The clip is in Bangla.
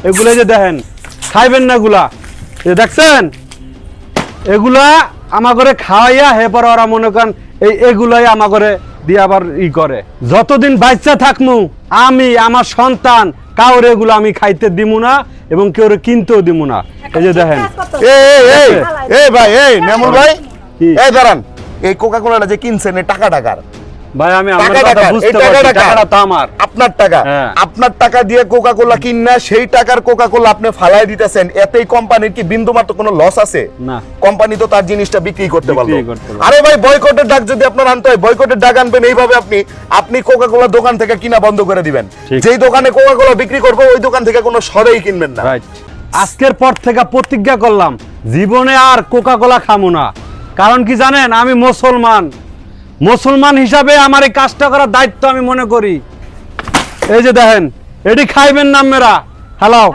এগুলো যে দেখেন খাইবেন না এগুলা দেখছেন এগুলা আমা করে খাওয়াইয়া হেপর ওরা মনে করেন এগুলাই আমা করে দিয়ে আবার ই করে যতদিন বাচ্চা থাকমু আমি আমার সন্তান কাউরে এগুলো আমি খাইতে দিমু না এবং কেউ কিনতেও দিমু না এই যে দেখেন এই ভাই এই নেমুল ভাই এই দাঁড়ান এই কোকা কোলাটা যে কিনছেন এই টাকার ভাই আমি আমার কথা বুঝতে পারছি টাকাটা তো আমার আপনার টাকা আপনার টাকা দিয়ে কোকা কোলা কিনা সেই টাকার কোকা কোলা আপনি ফালাই দিতেছেন এতেই কোম্পানির কি বিন্দুমাত্র কোনো লস আছে না কোম্পানি তো তার জিনিসটা বিক্রি করতে পারলো আরে ভাই বয়কটের ডাক যদি আপনার আনতে হয় বয়কটের ডাক আনবেন এইভাবে আপনি কোকা কোলা দোকান থেকে কিনা বন্ধ করে দিবেন যেই দোকানে কোকা কোলা বিক্রি করবে ওই দোকান থেকে কোনো সরেই কিনবেন না রাইট আজকের পর থেকে প্রতিজ্ঞা করলাম জীবনে আর কোকা কোলা খামু না কারণ কি জানেন আমি মুসলমান হিসাবে আমার এই কাজটা করার দায়িত্ব আমি মনে করি এই যে দেখেন এটি খাইবেন না মেরা হ্যালো